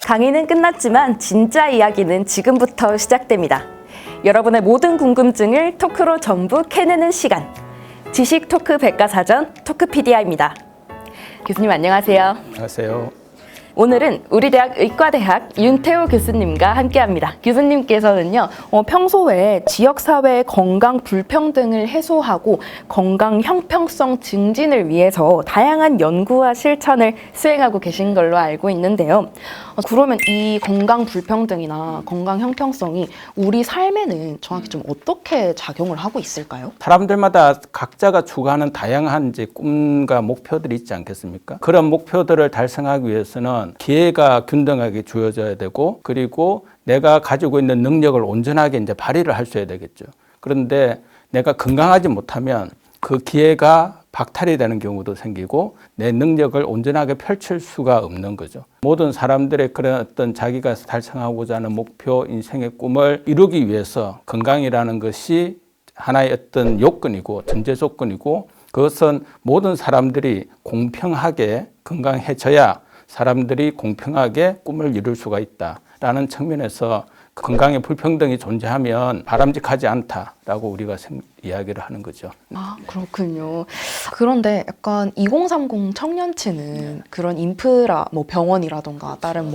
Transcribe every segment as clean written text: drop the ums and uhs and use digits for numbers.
강의는 끝났지만 진짜 이야기는 지금부터 시작됩니다. 여러분의 모든 궁금증을 토크로 전부 캐내는 시간. 지식 토크 백과사전 토크피디아입니다. 교수님 안녕하세요. 안녕하세요. 오늘은 우리대학 의과대학 윤태호 교수님과 함께합니다. 교수님께서는요, 평소에 지역사회의 건강 불평등을 해소하고 건강 형평성 증진을 위해서 다양한 연구와 실천을 수행하고 계신 걸로 알고 있는데요. 그러면 이 건강 불평등이나 건강 형평성이 우리 삶에는 정확히 좀 어떻게 작용을 하고 있을까요? 사람들마다 각자가 추구하는 다양한 이제 꿈과 목표들이 있지 않겠습니까? 그런 목표들을 달성하기 위해서는 기회가 균등하게 주어져야 되고, 그리고 내가 가지고 있는 능력을 온전하게 이제 발휘를 할 수 있어야 되겠죠. 그런데 내가 건강하지 못하면 그 기회가 박탈이 되는 경우도 생기고 내 능력을 온전하게 펼칠 수가 없는 거죠. 모든 사람들의 그런 어떤 자기가 달성하고자 하는 목표, 인생의 꿈을 이루기 위해서 건강이라는 것이 하나의 어떤 요건이고 전제 조건이고, 그것은 모든 사람들이 공평하게 건강해져야 사람들이 공평하게 꿈을 이룰 수가 있다라는 측면에서 건강의 불평등이 존재하면 바람직하지 않다라고 우리가 이야기를 하는 거죠. 아, 그렇군요. 그런데 약간 2030 청년층은 그런 인프라, 병원이라던가 다른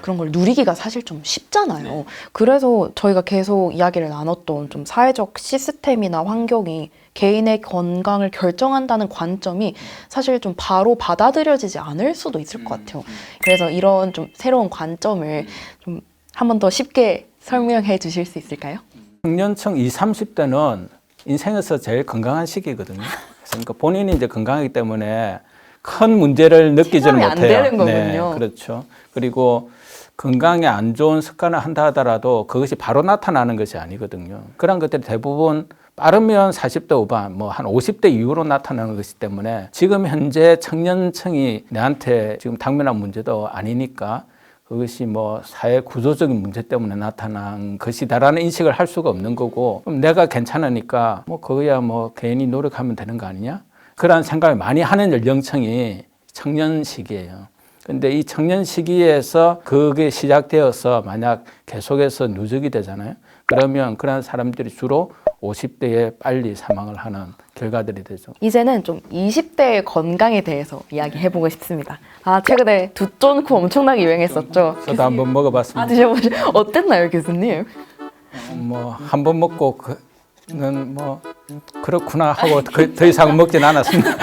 그런 걸 누리기가 사실 좀 쉽잖아요. 그래서 저희가 계속 이야기를 나눴던 좀 사회적 시스템이나 환경이 개인의 건강을 결정한다는 관점이 사실 좀 바로 받아들여지지 않을 수도 있을 것 같아요. 그래서 이런 좀 새로운 관점을 좀 한 번 더 쉽게 설명해 주실 수 있을까요? 청년층 20, 30대는 인생에서 제일 건강한 시기거든요. 그러니까 본인이 이제 건강하기 때문에 큰 문제를 느끼지는 못해요. 안 되는 거군요. 네, 그렇죠. 그리고 건강에 안 좋은 습관을 한다 하더라도 그것이 바로 나타나는 것이 아니거든요. 그런 것들이 대부분 빠르면 40대 후반, 한 50대 이후로 나타나는 것이기 때문에 지금 현재 청년층이 내한테 지금 당면한 문제도 아니니까 그것이 사회 구조적인 문제 때문에 나타난 것이다라는 인식을 할 수가 없는 거고, 그럼 내가 괜찮으니까 그거야 개인이 노력하면 되는 거 아니냐? 그런 생각을 많이 하는 연령층이 청년 시기예요. 근데 이 청년 시기에서 그게 시작되어서 만약 계속해서 누적이 되잖아요. 그러면 그런 사람들이 주로 50대에 빨리 사망을 하는 결과들이 되죠. 이제는 좀 20대의 건강에 대해서 이야기해보고 싶습니다. 최근에 두쫀쿠 엄청나게 유행했었죠. 저도 한번 먹어봤습니다. 드셔보시죠. 어땠나요, 교수님? 한 번 먹고 는 그렇구나 하고 더 이상 먹진 않았습니다.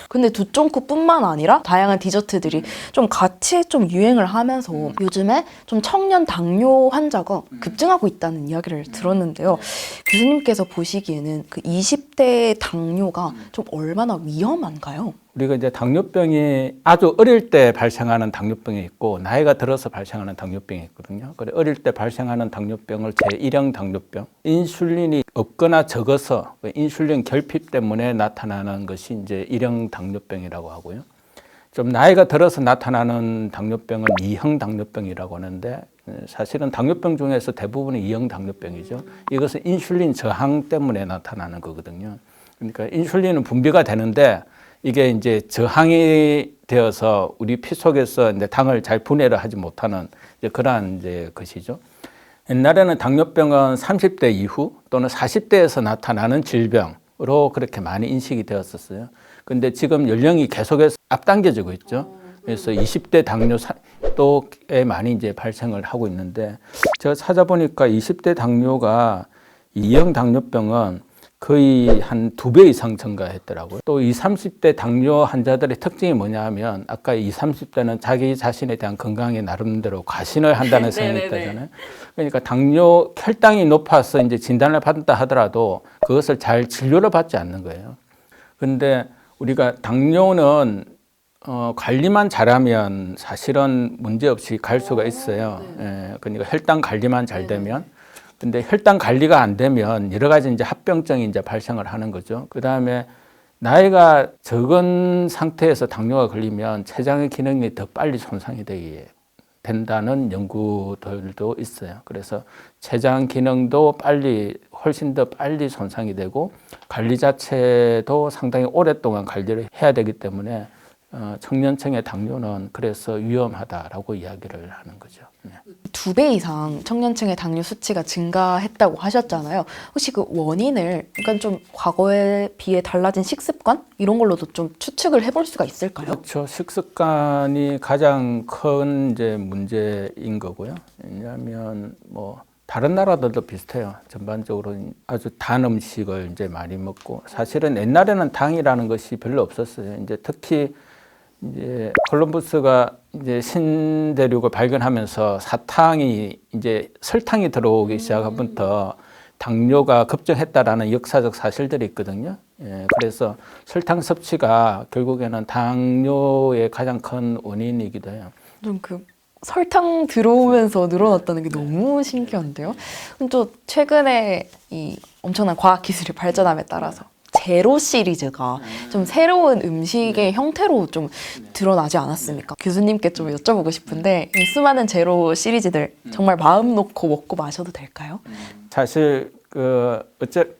근데 두쫀쿠뿐만 아니라 다양한 디저트들이 좀 같이 좀 유행을 하면서 요즘에 좀 청년 당뇨 환자가 급증하고 있다는 이야기를 들었는데요. 교수님께서 보시기에는 그 20대 당뇨가 좀 얼마나 위험한가요? 우리가 이제 당뇨병이 아주 어릴 때 발생하는 당뇨병이 있고 나이가 들어서 발생하는 당뇨병이 있거든요. 그래 어릴 때 발생하는 당뇨병을 제1형 당뇨병, 인슐린이 없거나 적어서 인슐린 결핍 때문에 나타나는 것이 이제 1형 당뇨병이라고 하고요. 좀 나이가 들어서 나타나는 당뇨병은 2형 당뇨병이라고 하는데 사실은 당뇨병 중에서 대부분이 2형 당뇨병이죠. 이것은 인슐린 저항 때문에 나타나는 거거든요. 그러니까 인슐린은 분비가 되는데 이게 이제 저항이 되어서 우리 피 속에서 이제 당을 잘 분해를 하지 못하는 이제 그러한 이제 것이죠. 옛날에는 당뇨병은 30대 이후 또는 40대에서 나타나는 질병으로 그렇게 많이 인식이 되었었어요. 근데 지금 연령이 계속해서 앞당겨지고 있죠. 그래서 20대 당뇨도 꽤 많이 이제 발생을 하고 있는데 제가 찾아보니까 20대 당뇨가 2형 당뇨병은 거의 한 2배 이상 증가했더라고요. 또 20, 30대 당뇨 환자들의 특징이 뭐냐 하면 아까 20, 30대는 자기 자신에 대한 건강에 나름대로 과신을 한다는 생각이 있다잖아요. 그러니까 당뇨 혈당이 높아서 이제 진단을 받는다 하더라도 그것을 잘 진료를 받지 않는 거예요. 그런데 우리가 당뇨는 관리만 잘하면 사실은 문제없이 갈 수가 있어요. 예, 그러니까 혈당 관리만 잘 되면. 근데 혈당 관리가 안 되면 여러 가지 이제 합병증이 이제 발생을 하는 거죠. 그 다음에 나이가 적은 상태에서 당뇨가 걸리면 췌장의 기능이 더 빨리 손상이 되게 된다는 연구들도 있어요. 그래서 췌장 기능도 훨씬 더 빨리 손상이 되고 관리 자체도 상당히 오랫동안 관리를 해야 되기 때문에 청년층의 당뇨는 그래서 위험하다라고 이야기를 하는 거죠. 네. 2배 이상 청년층의 당뇨 수치가 증가했다고 하셨잖아요. 혹시 그 원인을 그러니까 좀 과거에 비해 달라진 식습관 이런 걸로도 좀 추측을 해볼 수가 있을까요? 그렇죠. 식습관이 가장 큰 이제 문제인 거고요. 왜냐하면 뭐 다른 나라들도 비슷해요. 전반적으로 아주 단 음식을 이제 많이 먹고 사실은 옛날에는 당이라는 것이 별로 없었어요. 이제 특히 이제 콜럼버스가 이제 신대륙을 발견하면서 사탕이 이제 설탕이 들어오기 시작하면부터 당뇨가 급증했다라는 역사적 사실들이 있거든요. 예, 그래서 설탕 섭취가 결국에는 당뇨의 가장 큰 원인이기도 해요. 좀 그 설탕 들어오면서 늘어났다는 게 너무 신기한데요. 그럼 또 최근에 이 엄청난 과학 기술이 발전함에 따라서 제로 시리즈가 좀 새로운 음식의 형태로 좀 드러나지 않았습니까? 교수님께 좀 여쭤보고 싶은데 이 수많은 제로 시리즈들 정말 마음 놓고 먹고 마셔도 될까요? 사실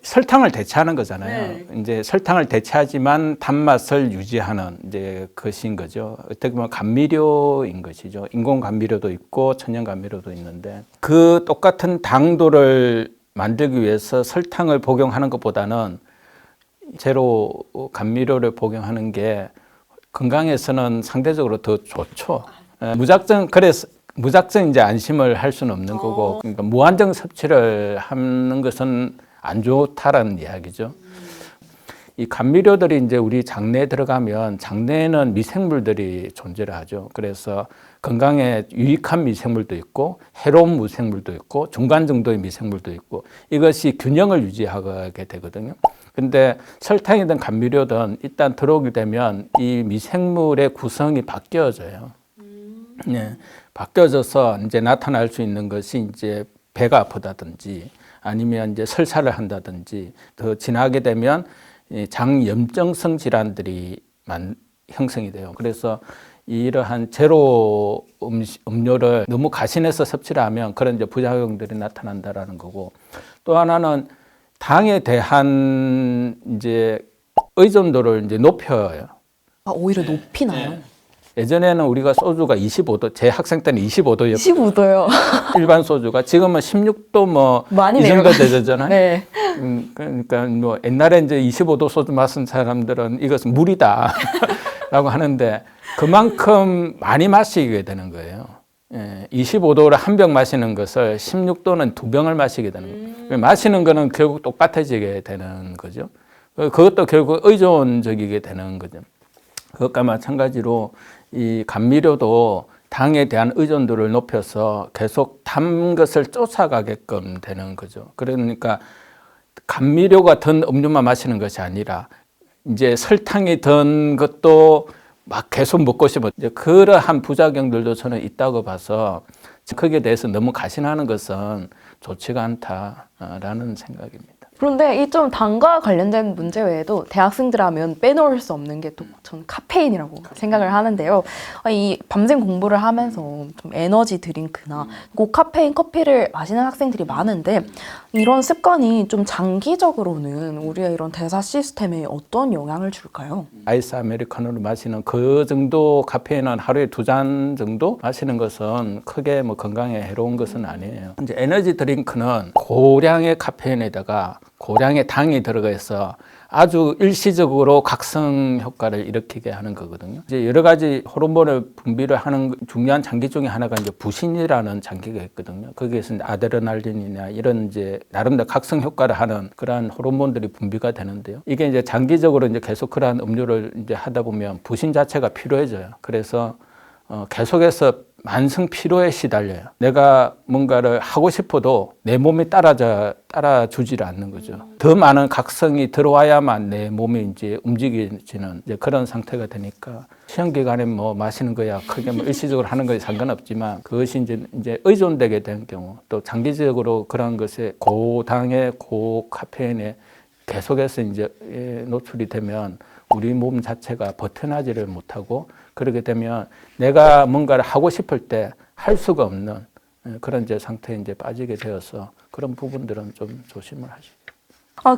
설탕을 대체하는 거잖아요. 이제 설탕을 대체하지만 단맛을 유지하는 이제 것인 거죠. 어떻게 보면 감미료인 것이죠. 인공 감미료도 있고 천연 감미료도 있는데 그 똑같은 당도를 만들기 위해서 설탕을 복용하는 것보다는 제로 감미료를 복용하는 게 건강에서는 상대적으로 더 좋죠. 무작정 이제 안심을 할 수는 없는 거고, 그러니까 무한정 섭취를 하는 것은 안 좋다라는 이야기죠. 이 감미료들이 이제 우리 장내에 들어가면 장내에는 미생물들이 존재를 하죠. 그래서 건강에 유익한 미생물도 있고 해로운 미생물도 있고 중간 정도의 미생물도 있고 이것이 균형을 유지하게 되거든요. 근데 설탕이든 감미료든 일단 들어오게 되면 이 미생물의 구성이 바뀌어져요. 네, 바뀌어져서 이제 나타날 수 있는 것이 이제 배가 아프다든지 아니면 이제 설사를 한다든지 더 지나게 되면 장염증성 질환들이 형성이 돼요. 그래서 이러한 제로 음료를 너무 가신해서 섭취를 하면 그런 이제 부작용들이 나타난다라는 거고 또 하나는 당에 대한 이제 의존도를 이제 높여요. 아, 오히려 높이나요? 예전에는 우리가 소주가 25도, 제 학생 때는 25도였고 25도요. 일반 소주가 지금은 16도 뭐 많이 이 정도 내려가죠. 되잖아요. 네. 그러니까 뭐 옛날에 이제 25도 소주 마신 사람들은 이것은 물이다라고 하는데 그만큼 많이 마시게 되는 거예요. 25도를 한 병 마시는 것을 16도는 2병을 마시게 되는 거예요. 마시는 거는 결국 똑같아지게 되는 거죠. 그것도 결국 의존적이게 되는 거죠. 그것과 마찬가지로 이 감미료도 당에 대한 의존도를 높여서 계속 단 것을 쫓아가게끔 되는 거죠. 그러니까 감미료가 든 음료만 마시는 것이 아니라 이제 설탕이 든 것도 막 계속 먹고 싶어. 이제 그러한 부작용들도 저는 있다고 봐서 거기에 대해서 너무 가신하는 것은 좋지가 않다라는 생각입니다. 그런데 이 좀 당과 관련된 문제 외에도 대학생들 하면 빼놓을 수 없는 게 또 저는 카페인이라고 생각을 하는데요. 이 밤샘 공부를 하면서 좀 에너지 드링크나 고카페인 커피를 마시는 학생들이 많은데 이런 습관이 좀 장기적으로는 우리의 이런 대사 시스템에 어떤 영향을 줄까요? 아이스 아메리카노를 마시는 그 정도 카페인은 하루에 2잔 정도 마시는 것은 크게 뭐 건강에 해로운 것은 아니에요. 이제 에너지 드링크는 고량의 카페인에다가 고량의 당이 들어가 있어 아주 일시적으로 각성 효과를 일으키게 하는 거거든요. 이제 여러 가지 호르몬을 분비를 하는 중요한 장기 중에 하나가 이제 부신이라는 장기가 있거든요. 거기에서 아드레날린이나 이런 이제 나름대로 각성 효과를 하는 그러한 호르몬들이 분비가 되는데요. 이게 이제 장기적으로 이제 계속 그러한 음료를 이제 하다 보면 부신 자체가 필요해져요. 그래서 계속해서 만성 피로에 시달려요. 내가 뭔가를 하고 싶어도 내 몸이 따라주지를 않는 거죠. 더 많은 각성이 들어와야만 내 몸이 이제 움직이지는 이제 그런 상태가 되니까 시험 기간에 뭐 마시는 거야 크게 뭐 일시적으로 하는 거에 상관없지만 그것이 이제 의존되게 되는 경우 또 장기적으로 그런 것에 고당의 고카페인에 계속해서 이제 노출이 되면 우리 몸 자체가 버텨나지를 못하고 그렇게 되면 내가 뭔가를 하고 싶을 때 할 수가 없는 그런 이제 상태에 이제 빠지게 되어서 그런 부분들은 좀 조심을 하시죠.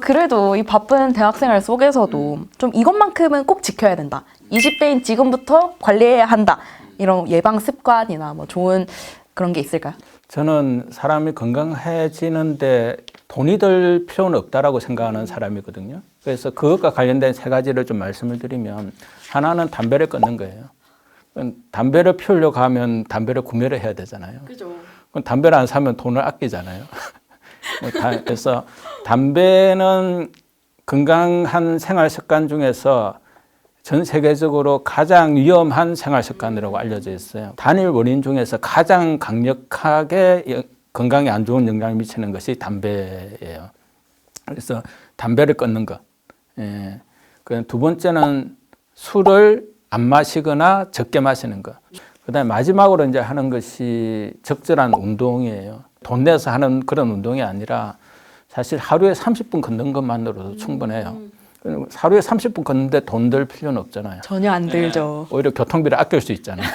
그래도 이 바쁜 대학생활 속에서도 좀 이것만큼은 꼭 지켜야 된다. 20대인 지금부터 관리해야 한다. 이런 예방 습관이나 뭐 좋은 그런 게 있을까요? 저는 사람이 건강해지는데 돈이 들 필요는 없다라고 생각하는 사람이거든요. 그래서 그것과 관련된 세 가지를 좀 말씀을 드리면, 하나는 담배를 끊는 거예요. 담배를 피우려고 하면 담배를 구매를 해야 되잖아요. 그죠. 그럼 담배를 안 사면 돈을 아끼잖아요. 그래서 담배는 건강한 생활 습관 중에서 전 세계적으로 가장 위험한 생활 습관이라고 알려져 있어요. 단일 원인 중에서 가장 강력하게 건강에 안 좋은 영향을 미치는 것이 담배예요. 그래서 담배를 끊는 것. 예. 두 번째는 술을 안 마시거나 적게 마시는 것. 그다음에 마지막으로 이제 하는 것이 적절한 운동이에요. 돈 내서 하는 그런 운동이 아니라 사실 하루에 30분 걷는 것만으로도 충분해요. 하루에 30분 걷는데 돈 들 필요는 없잖아요. 전혀 안 들죠. 오히려 교통비를 아낄 수 있잖아요.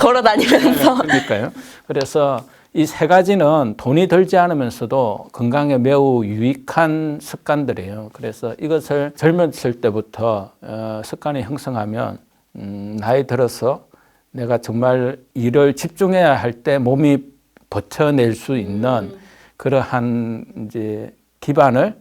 걸어 다니면서. 그러니까요. 그래서 이 세 가지는 돈이 들지 않으면서도 건강에 매우 유익한 습관들이에요. 그래서 이것을 젊었을 때부터 습관이 형성하면 나이 들어서 내가 정말 일을 집중해야 할 때 몸이 버텨낼 수 있는 그러한 이제 기반을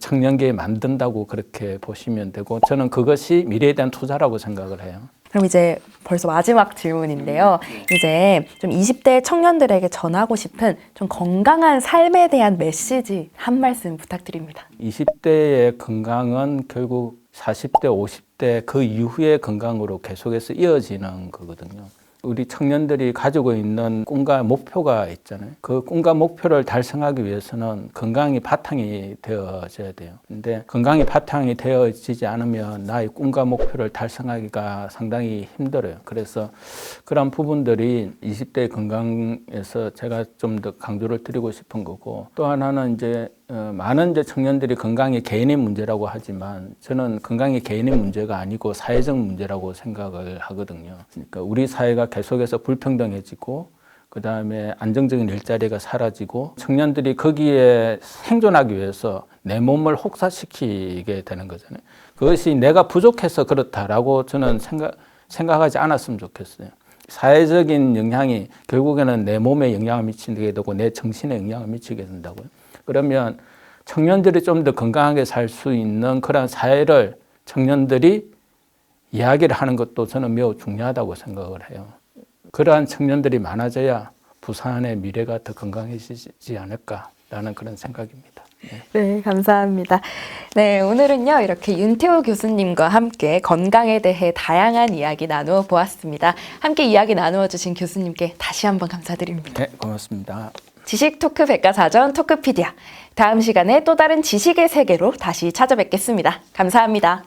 청년기에 만든다고 그렇게 보시면 되고, 저는 그것이 미래에 대한 투자라고 생각을 해요. 그럼 이제 벌써 마지막 질문인데요. 이제 좀 20대 청년들에게 전하고 싶은 좀 건강한 삶에 대한 메시지 한 말씀 부탁드립니다. 20대의 건강은 결국 40대, 50대 그 이후의 건강으로 계속해서 이어지는 거거든요. 우리 청년들이 가지고 있는 꿈과 목표가 있잖아요. 그 꿈과 목표를 달성하기 위해서는 건강이 바탕이 되어져야 돼요. 근데 건강이 바탕이 되어지지 않으면 나의 꿈과 목표를 달성하기가 상당히 힘들어요. 그래서 그런 부분들이 20대 건강에서 제가 좀 더 강조를 드리고 싶은 거고, 또 하나는 이제 많은 이제 청년들이 건강이 개인의 문제라고 하지만 저는 건강이 개인의 문제가 아니고 사회적 문제라고 생각을 하거든요. 그러니까 우리 사회가 계속해서 불평등해지고, 그 다음에 안정적인 일자리가 사라지고, 청년들이 거기에 생존하기 위해서 내 몸을 혹사시키게 되는 거잖아요. 그것이 내가 부족해서 그렇다라고 저는 생각하지 않았으면 좋겠어요. 사회적인 영향이 결국에는 내 몸에 영향을 미치게 되고 내 정신에 영향을 미치게 된다고요. 그러면 청년들이 좀 더 건강하게 살 수 있는 그런 사회를 청년들이 이야기를 하는 것도 저는 매우 중요하다고 생각을 해요. 그러한 청년들이 많아져야 부산의 미래가 더 건강해지지 않을까라는 그런 생각입니다. 네, 감사합니다. 네, 오늘은요, 이렇게 윤태호 교수님과 함께 건강에 대해 다양한 이야기 나누어 보았습니다. 함께 이야기 나누어 주신 교수님께 다시 한번 감사드립니다. 네, 고맙습니다. 지식 토크 백과사전 토크피디아. 다음 시간에 또 다른 지식의 세계로 다시 찾아뵙겠습니다. 감사합니다.